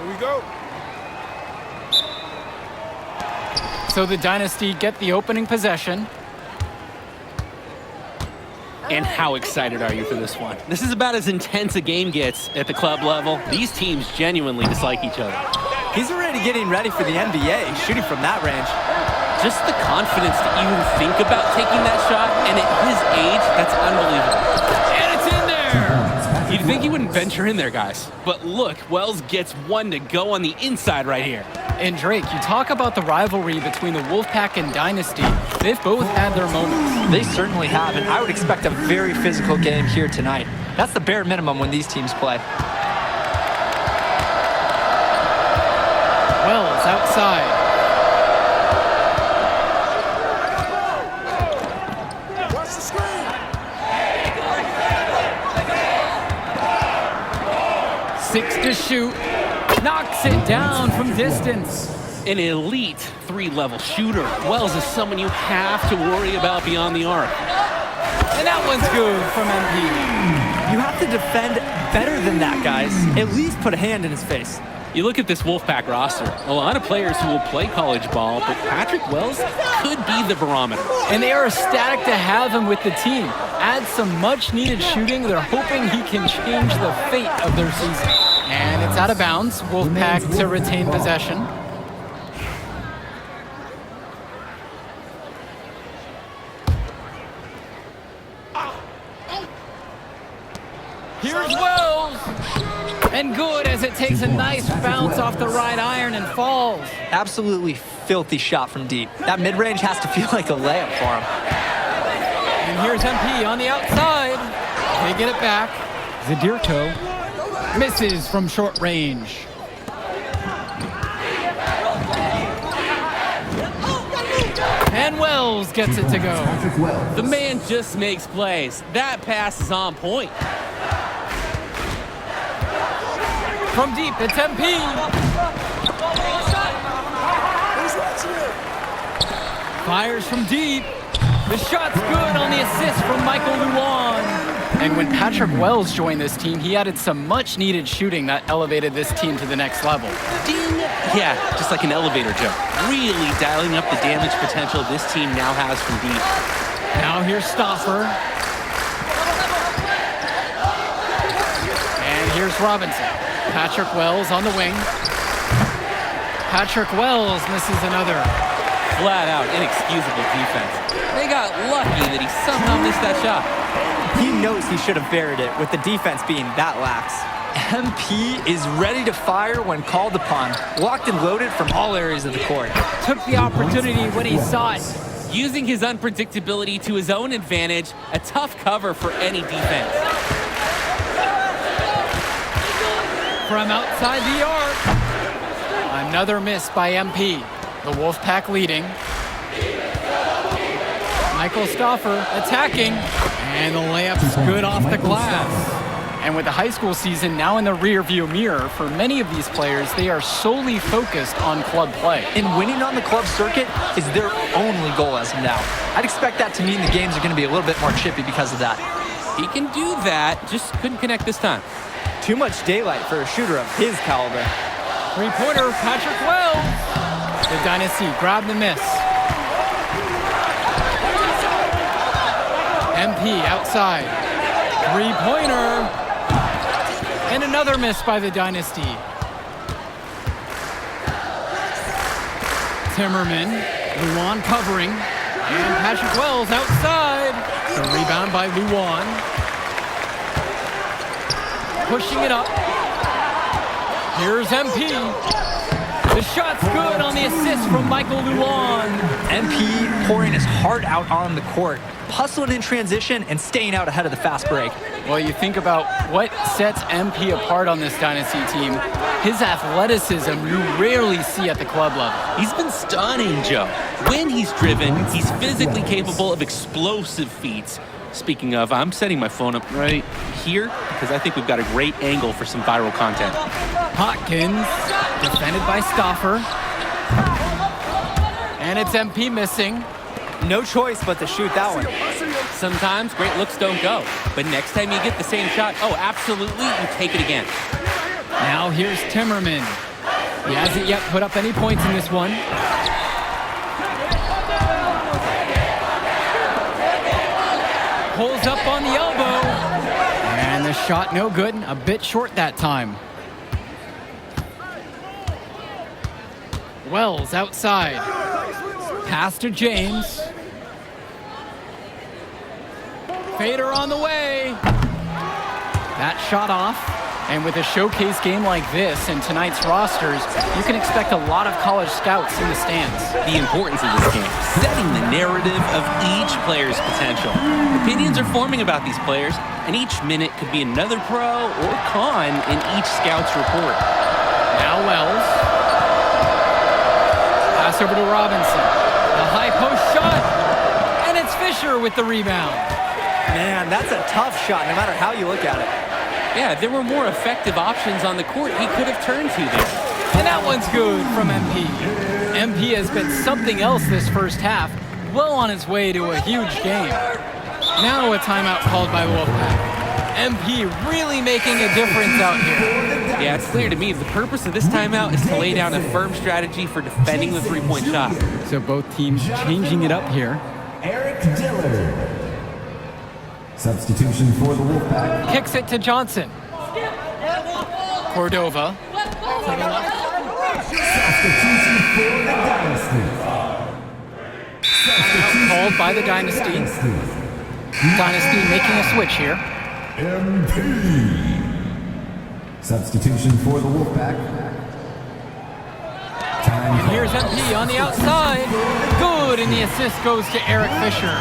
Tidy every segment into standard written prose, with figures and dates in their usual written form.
Here we go. So the Dynasty get the opening possession. And how excited are you for this one? This is about as intense a game gets at the club level. These teams genuinely dislike each other. He's already getting ready for the NBA, shooting from that range. Just the confidence to even think about taking that shot, and at his age, that's unbelievable. And it's in there! You'd think he wouldn't venture in there, guys. But look, Wells gets one to go on the inside right here. And Drake, you talk about the rivalry between the Wolfpack and Dynasty. They've both had their moments. They certainly have, and I would expect a very physical game here tonight. That's the bare minimum when these teams play. Wells outside. Watch the screen. 6 to shoot. Knocks it down from distance. An elite 3-level shooter. Wells is someone you have to worry about beyond the arc. And that one's good from MP. You have to defend better than that, guys. At least put a hand in his face. You look at this Wolfpack roster, a lot of players who will play college ball, but Patrick Wells could be the barometer. And they are ecstatic to have him with the team. Add some much-needed shooting. They're hoping he can change the fate of their season. And it's out of bounds. Wolfpack to retain possession. Here's Wells. And good as it takes a nice bounce off the right iron and falls. Absolutely filthy shot from deep. That mid-range has to feel like a layup for him. And here's MP on the outside. They get it back. Zadirto misses from short range. And Wells gets it to go. The man just makes plays. That pass is on point. From deep, it's MP. Fires from deep. The shot's good on the assist from Michael Luan. And when Patrick Wells joined this team, he added some much-needed shooting that elevated this team to the next level. Ding! Yeah, just like an elevator joke. Really dialing up the damage potential this team now has from deep. Now here's Stauffer. And here's Robinson. Patrick Wells on the wing. Patrick Wells misses another. Flat out inexcusable defense. They got lucky that he somehow missed that shot. He knows he should have buried it with the defense being that lax. MP is ready to fire when called upon. Locked and loaded from all areas of the court. Took the opportunity when he saw it. Using his unpredictability to his own advantage, a tough cover for any defense. From outside the arc. Another miss by MP. The Wolfpack leading. Michael Stauffer attacking. And the layup's good off the glass. And with the high school season now in the rearview mirror, for many of these players, they are solely focused on club play. And winning on the club circuit is their only goal as of now. I'd expect that to mean the games are going to be a little bit more chippy because of that. He can do that, just couldn't connect this time. Too much daylight for a shooter of his caliber. Three-pointer, Patrick Wells. The Dynasty grab the miss. MP outside. Three-pointer. And another miss by the Dynasty. Timmerman, Luan covering. And Patrick Wells outside. The rebound by Luan. Pushing it up. Here's MP. The shot's good on the assist from Michael Luan. MP pouring his heart out on the court, hustling in transition and staying out ahead of the fast break. Well, you think about what sets MP apart on this Dynasty team. His athleticism you rarely see at the club level. He's been stunning, Joe. When he's driven, he's physically capable of explosive feats. Speaking of, I'm setting my phone up right here because I think we've got a great angle for some viral content. Hopkins, defended by Stauffer. And it's MP missing. No choice but to shoot that one. Sometimes great looks don't go, but next time you get the same shot, oh, absolutely, you take it again. Now here's Timmerman. He hasn't yet put up any points in this one. Pulls up on the elbow. And the shot no good. A bit short that time. Wells outside. Pass to James. Fader on the way. That shot off. And with a showcase game like this and tonight's rosters, you can expect a lot of college scouts in the stands. The importance of this game, setting the narrative of each player's potential. Opinions are forming about these players, and each minute could be another pro or con in each scout's report. Now Wells. Pass over to Robinson. A high post shot. And it's Fisher with the rebound. Man, that's a tough shot no matter how you look at it. Yeah, there were more effective options on the court he could have turned to there. And that one's good from MP. MP has been something else this first half, well on his way to a huge game. Now a timeout called by Wolfpack. MP really making a difference out here. Yeah, it's clear to me the purpose of this timeout is to lay down a firm strategy for defending the three-point shot. So both teams changing it up here. Eric Dillard. Substitution for the Wolfpack. Kicks it to Johnson. Cordova. Substitution for the Dynasty. Called by the Dynasty. Dynasty making a switch here. MP. Substitution for the Wolfpack. And here's MP on the outside. Good, and the assist goes to Eric Fisher.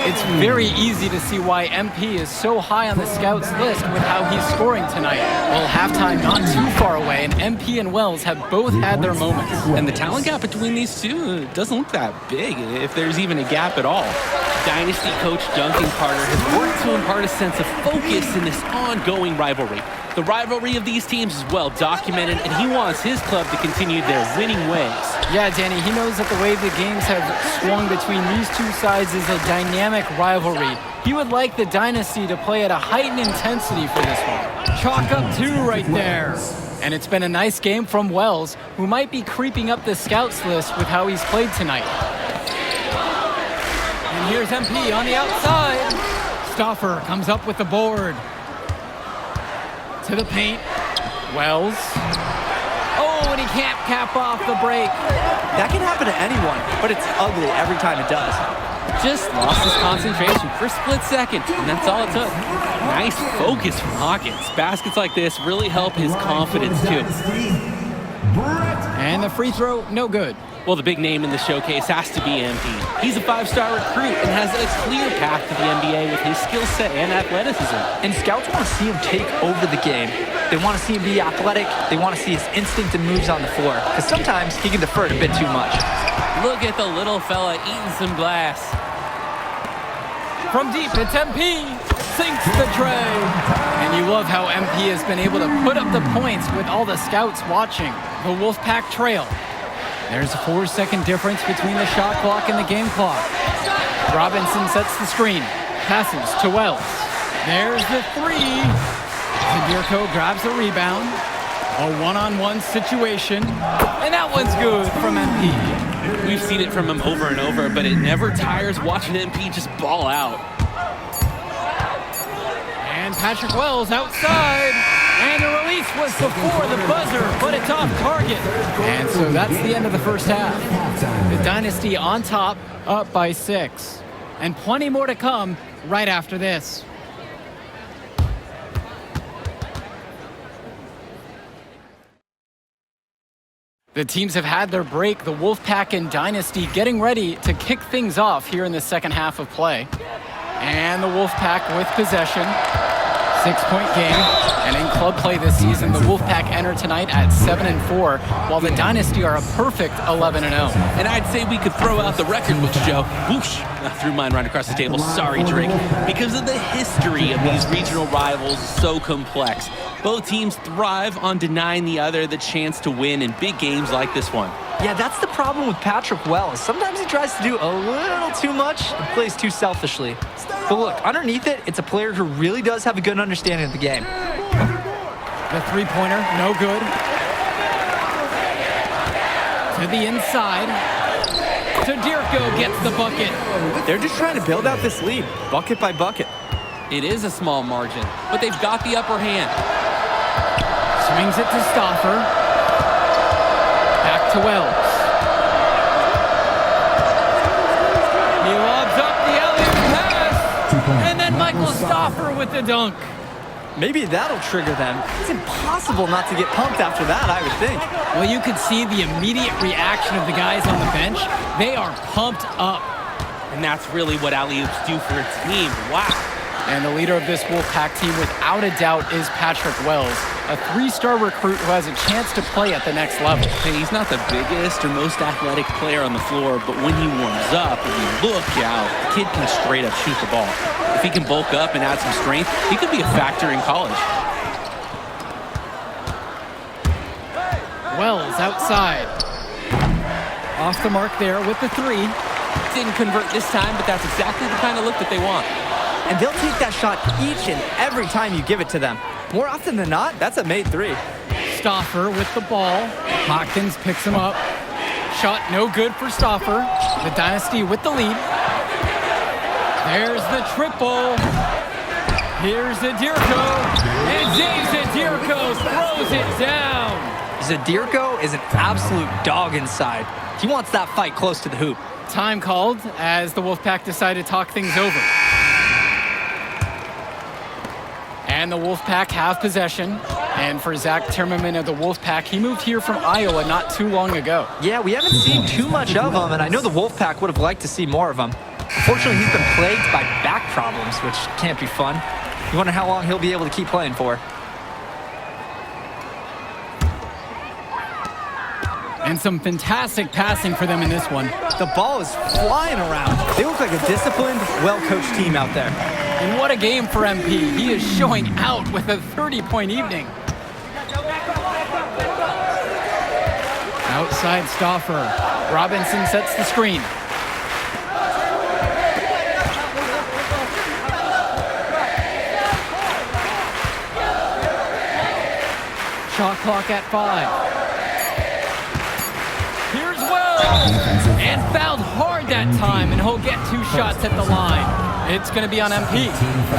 It's very easy to see why MP is so high on the scouts list with how he's scoring tonight. Well, halftime not too far away, and MP and Wells have both had their moments. And the talent gap between these two doesn't look that big, if there's even a gap at all. Dynasty coach Duncan Carter has worked to impart a sense of focus in this ongoing rivalry. The rivalry of these teams is well documented, and he wants his club to continue their winning ways. Yeah, Danny, he knows that the way the games have swung between these two sides is a dynamic rivalry. He would like the Dynasty to play at a heightened intensity for this one. Chalk up two right there. And it's been a nice game from Wells, who might be creeping up the scouts list with how he's played tonight. And here's MP on the outside. Stauffer comes up with the board. To the paint. Wells. Oh, and he can't cap off the break. That can happen to anyone, but it's ugly every time it does. Just lost his concentration for a split second, and that's all it took. Nice focus from Hawkins. Baskets like this really help his confidence, too. And the free throw, no good. Well, the big name in the showcase has to be MP. He's a five-star recruit and has a clear path to the NBA with his skill set and athleticism. And scouts want to see him take over the game. They want to see him be athletic. They want to see his instinct and moves on the floor. Because sometimes he can defer it a bit too much. Look at the little fella eating some glass. From deep, it's MP. Sinks the tray. And you love how MP has been able to put up the points with all the scouts watching. The Wolfpack trail. There's a 4-second difference between the shot clock and the game clock. Robinson sets the screen. Passes to Wells. There's the three. Zadirko grabs the rebound. A one-on-one situation. And that one's good from MP. We've seen it from him over and over, but it never tires watching MP just ball out. And Patrick Wells outside. And the release was before the buzzer, but it's off target. And so that's the end of the first half. The Dynasty on top, up by 6. And plenty more to come right after this. The teams have had their break. The Wolfpack and Dynasty getting ready to kick things off here in the second half of play. And the Wolfpack with possession. 6-point game. And in club play this season, the Wolfpack enter tonight at 7-4, while the Dynasty are a perfect 11-0. And I'd say we could throw out the record books, Joe. Whoosh! I threw mine right across the table. Sorry, Drake. Because of the history of these regional rivals is so complex. Both teams thrive on denying the other the chance to win in big games like this one. Yeah, that's the problem with Patrick Wells. Sometimes he tries to do a little too much and plays too selfishly. But look, underneath it, it's a player who really does have a good understanding of the game. The three-pointer, no good. To the inside. Dirko gets the bucket. They're just trying to build out this lead, bucket by bucket. It is a small margin, but they've got the upper hand. Swings it to Stauffer. Back to Wells. He lobs up the alley-oop pass. And then Michael Stauffer with the dunk. Maybe that'll trigger them. It's impossible not to get pumped after that, I would think. Well, you could see the immediate reaction of the guys on the bench. They are pumped up. And that's really what alley-oops do for a team. Wow. And the leader of this Wolfpack team, without a doubt, is Patrick Wells, a 3-star recruit who has a chance to play at the next level. Hey, he's not the biggest or most athletic player on the floor, but when he warms up and you look out, the kid can straight up shoot the ball. If he can bulk up and add some strength, he could be a factor in college. Wells outside. Off the mark there with the 3. Didn't convert this time, but that's exactly the kind of look that they want. And they'll take that shot each and every time you give it to them. More often than not, that's a made 3. Stauffer with the ball. Hawkins picks him up. Shot no good for Stauffer. The Dynasty with the lead. There's the triple. Here's Zadirko. And James Zadirko throws it down. Zadirko is an absolute dog inside. He wants that fight close to the hoop. Time called as the Wolfpack decide to talk things over. And the Wolfpack have possession. And for Zach Timmerman of the Wolfpack, he moved here from Iowa not too long ago. Yeah, we haven't seen too much of him, and I know the Wolfpack would have liked to see more of him. Unfortunately, he's been plagued by back problems, which can't be fun. You wonder how long he'll be able to keep playing for. And some fantastic passing for them in this one. The ball is flying around. They look like a disciplined, well-coached team out there. And what a game for MP. He is showing out with a 30-point evening. Outside Stauffer. Robinson sets the screen. Shot clock at 5. Here's Wells. And fouled hard that time, and he'll get 2 shots at the line. It's going to be on MP.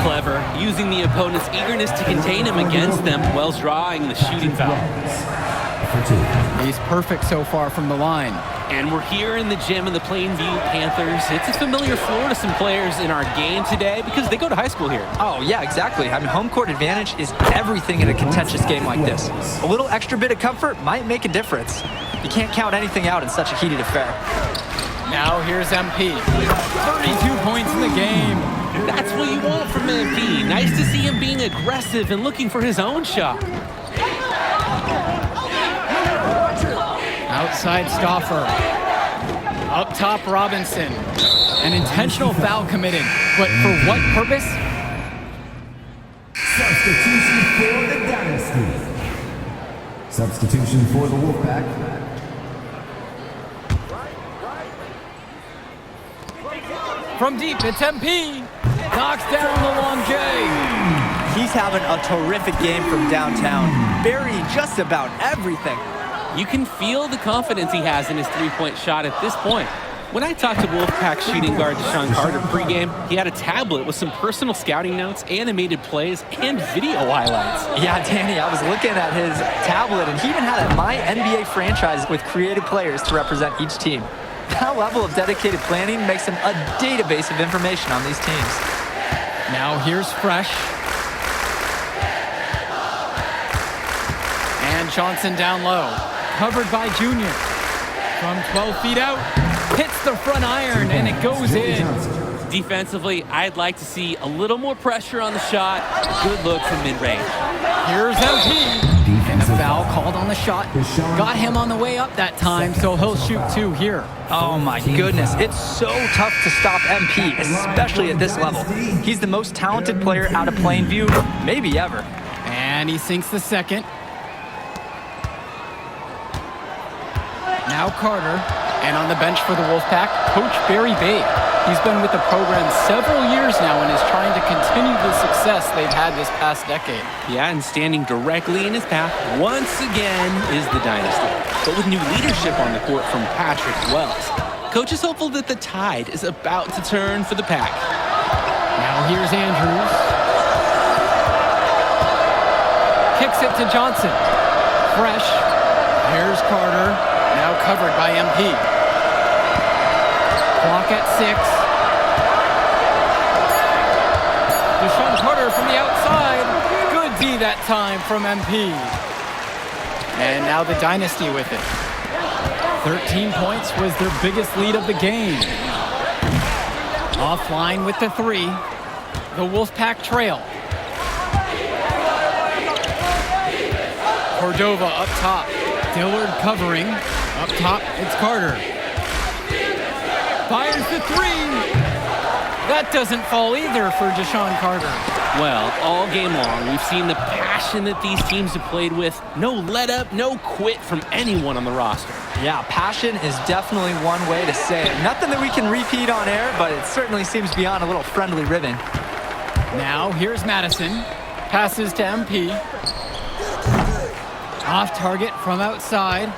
Clever, using the opponent's eagerness to contain him against them, Wells drawing the shooting foul. He's perfect so far from the line. And we're here in the gym of the Plainview Panthers. It's a familiar floor to some players in our game today because they go to high school here. Oh, yeah, exactly. I mean, home court advantage is everything in a contentious game like this. A little extra bit of comfort might make a difference. You can't count anything out in such a heated affair. Now here's MP. 32 points in the game. That's what you want from MP. Nice to see him being aggressive and looking for his own shot. Outside Stauffer. Up top Robinson. An intentional foul committed. But for what purpose? Substitution for the Dynasty. Substitution for the Wolfpack. From deep, it's MP. Knocks down the long J. He's having a terrific game from downtown, burying just about everything. You can feel the confidence he has in his three-point shot at this point. When I talked to Wolfpack shooting guard Deshaun Carter pregame, he had a tablet with some personal scouting notes, animated plays, and video highlights. Yeah, Danny, I was looking at his tablet, and he even had a My NBA franchise with creative players to represent each team. That level of dedicated planning makes him a database of information on these teams. Now here's Fresh. And Johnson down low. Covered by Junior. From 12 feet out. Hits the front iron, and it goes in. Defensively, I'd like to see a little more pressure on the shot. Good look from mid-range. Here's MP. And the foul called on the shot. Got him on the way up that time, so he'll shoot 2 here. Oh my goodness, it's so tough to stop MP, especially at this level. He's the most talented player out of Plainview, maybe ever. And he sinks the second. Now Carter. And on the bench for the Wolfpack, Coach Barry Babe. He's been with the program several years now and is trying to continue the success they've had this past decade. Yeah, and standing directly in his path once again is the dynasty. But with new leadership on the court from Patrick Wells, coach is hopeful that the tide is about to turn for the Pack. Now here's Andrews. Kicks it to Johnson. Fresh. Here's Carter. Now covered by MP. Clock at 6. Deshaun Carter from the outside. Good D that time from MP. And now the dynasty with it. 13 points was their biggest lead of the game. Offline with the 3. The Wolfpack trail. Cordova up top. Dillard covering. Up top, it's Carter. Fires the 3. That doesn't fall either for Deshaun Carter. Well, all game long, we've seen the passion that these teams have played with. No let up, no quit from anyone on the roster. Yeah, passion is definitely one way to say it. Nothing that we can repeat on air, but it certainly seems beyond a little friendly ribbon. Now here's Madison. Passes to MP. Off target from outside.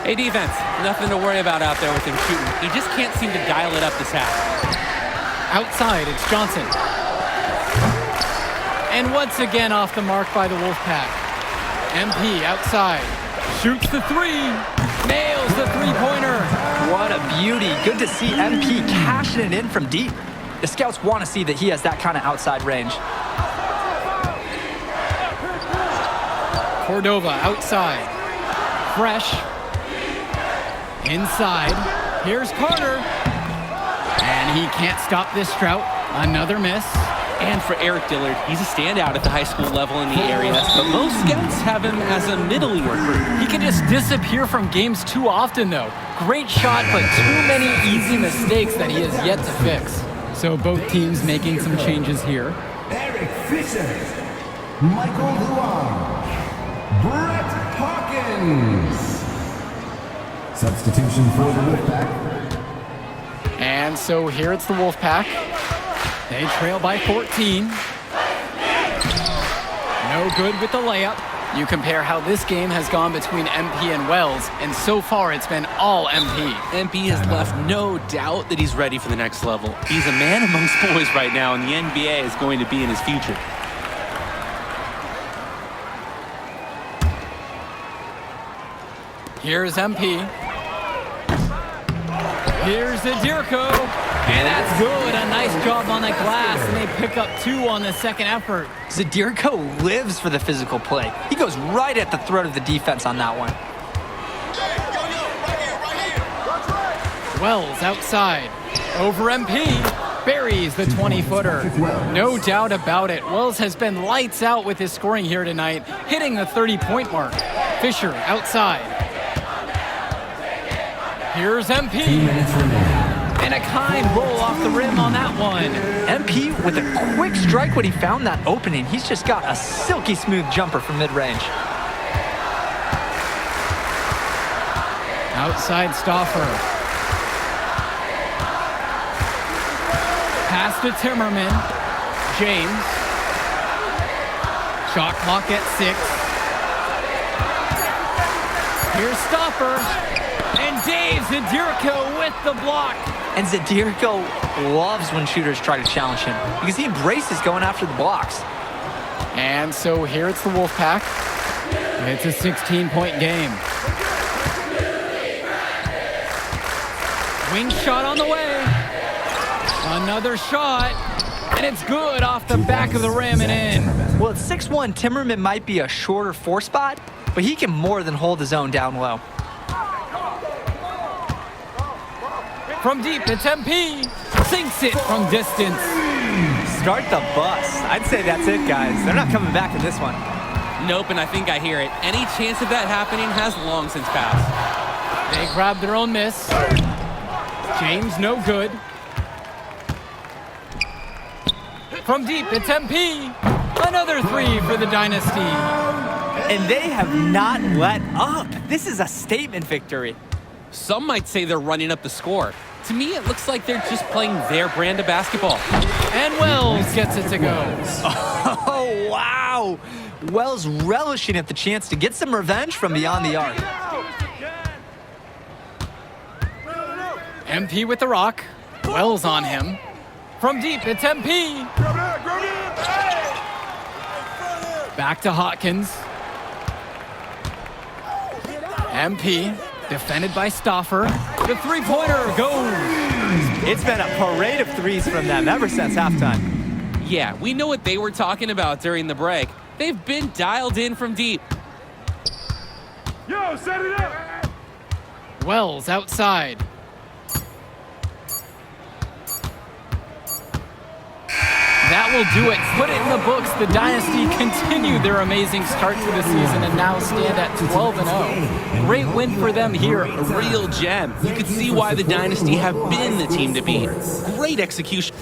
Hey, defense, nothing to worry about out there with him shooting. He just can't seem to dial it up this half. Outside, it's Johnson. And once again off the mark by the Wolfpack. MP outside. Shoots the 3. Nails the three-pointer. What a beauty. Good to see MP cashing it in from deep. The scouts want to see that he has that kind of outside range. Cordova outside. Fresh. Inside. Here's Carter. And he can't stop this drought. Another miss. And for Eric Dillard, he's a standout at the high school level in the area, but most scouts have him as a middle year recruit. He can just disappear from games too often, though. Great shot, but too many easy mistakes that he has yet to fix. So both teams making some changes here. Eric Fisher, Michael Luan, Brett Hawkins. Substitution for the Wolfpack. And so here it's the Wolfpack. They trail by 14. No good with the layup. You compare how this game has gone between MP and Wells, and so far it's been all MP. MP has left no doubt that he's ready for the next level. He's a man amongst boys right now, and the NBA is going to be in his future. Here's MP. Here's Zadirko. And that's good. A nice job on the glass, and they pick up 2 on the second effort. Zadirko lives for the physical play. He goes right at the throat of the defense on that one. Wells outside. Over MP. Buries the 20-footer. No doubt about it. Wells has been lights out with his scoring here tonight, hitting the 30-point mark. Fisher outside. Here's MP. And a kind roll off the rim on that one. MP with a quick strike when he found that opening. He's just got a silky smooth jumper from mid-range. Outside Stauffer. Pass to Timmerman. James. Shot clock at 6. Here's Stauffer. And Dave Zadirko with the block. And Zadirko loves when shooters try to challenge him because he embraces going after the blocks. And so here it's the Wolfpack. It's a 16-point game. Wing shot on the way. Another shot. And it's good off the back of the rim and in. Well, at 6'1", Timmerman might be a shorter 4-spot, but he can more than hold his own down low. From deep, it's MP. Sinks it from distance. Start the bus. I'd say that's it, guys. They're not coming back in this one. Nope, and I think I hear it. Any chance of that happening has long since passed. They grab their own miss. James, no good. From deep, it's MP. Another 3 for the Dynasty. And they have not let up. This is a statement victory. Some might say they're running up the score. To me, it looks like they're just playing their brand of basketball. And Wells gets it to go. Oh, wow. Wells relishing at the chance to get some revenge from beyond the arc. MP with the rock. Wells on him. From deep, it's MP. Back to Hawkins. MP, defended by Stauffer. The three-pointer goes. It's been a parade of threes from them ever since halftime. Yeah, we know what they were talking about during the break. They've been dialed in from deep. Yo, set it up. Wells outside. That will do it. Put it in the books. The Dynasty continue their amazing start to the season and now stand at 12-0. Great win for them here. A real gem. You could see why the Dynasty have been the team to beat. Great execution.